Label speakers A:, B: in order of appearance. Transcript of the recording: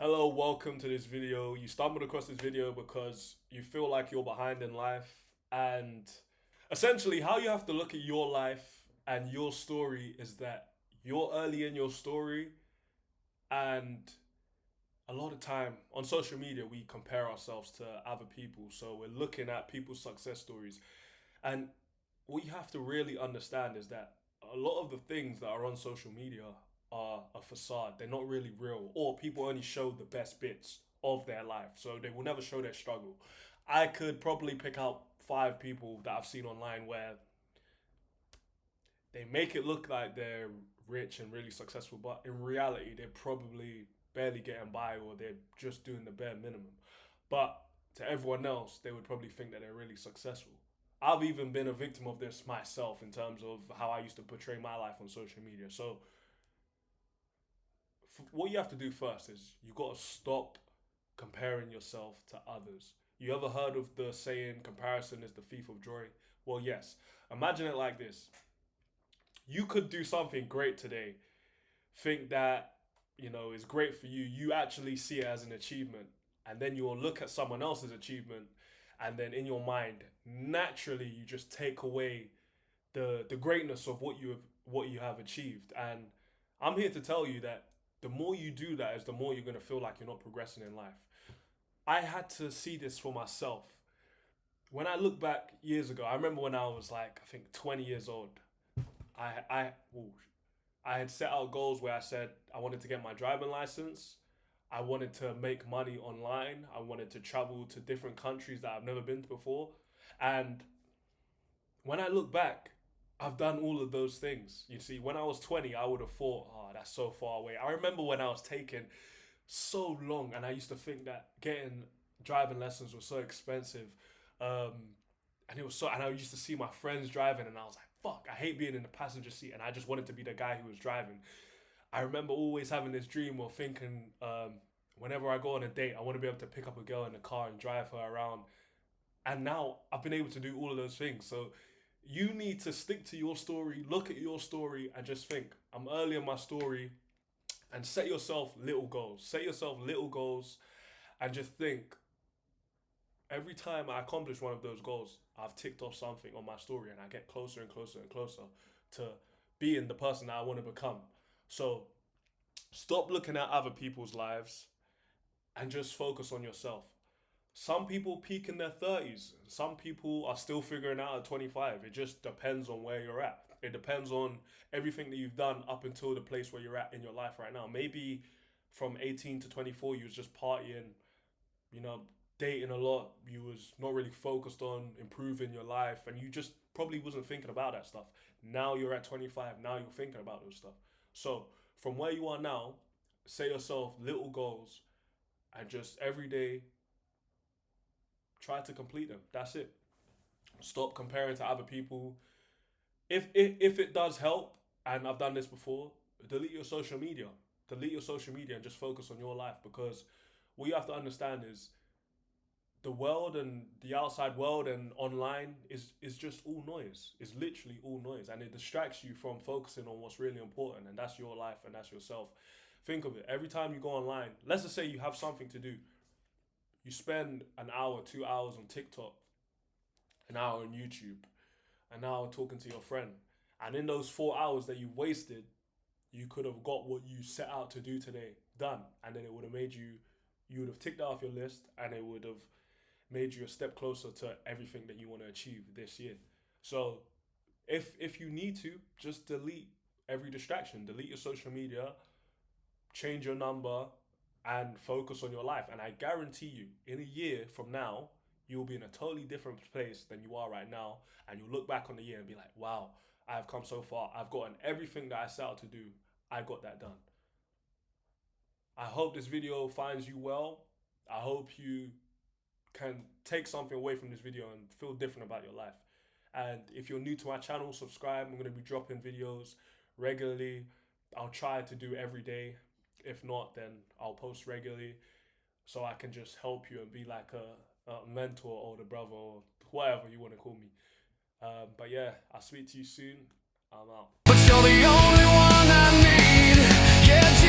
A: Hello, welcome to this video. You stumbled across this video because you feel like you're behind in life, and essentially, how you have to look at your life and your story is that you're early in your story, and a lot of time on social media, we compare ourselves to other people. So we're looking at people's success stories, and what you have to really understand is that a lot of the things that are on social media are a facade. They're not really real, or people only show the best bits of their life, so they will never show their struggle. I could probably pick out five people that I've seen online where they make it look like they're rich and really successful, but in reality, they're probably barely getting by or they're just doing the bare minimum. But to everyone else, they would probably think that they're really successful. I've even been a victim of this myself in terms of how I used to portray my life on social media. So, what you have to do first is you got to stop comparing yourself to others. You ever heard of the saying, comparison is the thief of joy? Well, yes. Imagine it like this: you could do something great today, think that is great for you. You actually see it as an achievement, and then you'll look at someone else's achievement, and then in your mind, naturally, you just take away the greatness of what you have achieved. And I'm here to tell you that the more you do that, is the more you're gonna feel like you're not progressing in life. I had to see this for myself. When I look back years ago, I remember when I was like, I think 20 years old. I I ooh, I had set out goals where I said I wanted to get my driving license. I wanted to make money online. I wanted to travel to different countries that I've never been to before. And when I look back, I've done all of those things. You see, when I was 20, I would have thought, oh, that's so far away. I remember when I was taking so long, and I used to think that getting driving lessons was so expensive. Um, and I used to see my friends driving, and I was like, fuck, I hate being in the passenger seat, and I just wanted to be the guy who was driving. I remember always having this dream of thinking, whenever I go on a date, I want to be able to pick up a girl in the car and drive her around. And now I've been able to do all of those things. So you need to stick to your story, look at your story, and just think, I'm early in my story, and set yourself little goals. Set yourself little goals, and just think, every time I accomplish one of those goals, I've ticked off something on my story, and I get closer and closer and closer to being the person that I want to become. So stop looking at other people's lives and just focus on yourself. Some people peak in their 30s. Some people are still figuring out at 25. It just depends on where you're at. It depends on everything that you've done up until the place where you're at in your life right now. Maybe from 18 to 24, you was just partying, you know, dating a lot. You was not really focused on improving your life, and you just probably wasn't thinking about that stuff. Now you're at 25. Now you're thinking about those stuff. So from where you are now, set yourself little goals, and just every day try to complete them. That's it. Stop comparing to other people. If it does help, and I've done this before, delete your social media. Delete your social media and just focus on your life, because what you have to understand is the world and the outside world and online is just all noise. It's literally all noise, and it distracts you from focusing on what's really important, and that's your life and that's yourself. Think of it. Every time you go online, let's just say you have something to do, you spend an hour, 2 hours on TikTok, an hour on YouTube, an hour talking to your friend. And in those 4 hours that you wasted, you could have got what you set out to do today done. And then it would have made you would have ticked that off your list, and it would have made you a step closer to everything that you want to achieve this year. So if you need to, just delete every distraction, delete your social media, change your number, and focus on your life. And I guarantee you, in a year from now, you'll be in a totally different place than you are right now. And you'll look back on the year and be like, wow, I've come so far. I've gotten everything that I set out to do. I got that done. I hope this video finds you well. I hope you can take something away from this video and feel different about your life. And if you're new to my channel, subscribe. I'm going to be dropping videos regularly. I'll try to do every day. If not, then I'll post regularly, so I can just help you and be like a mentor, or older brother, or whatever you want to call me. But yeah, I'll speak to you soon. I'm out.
B: But you're the only one I need. Yeah,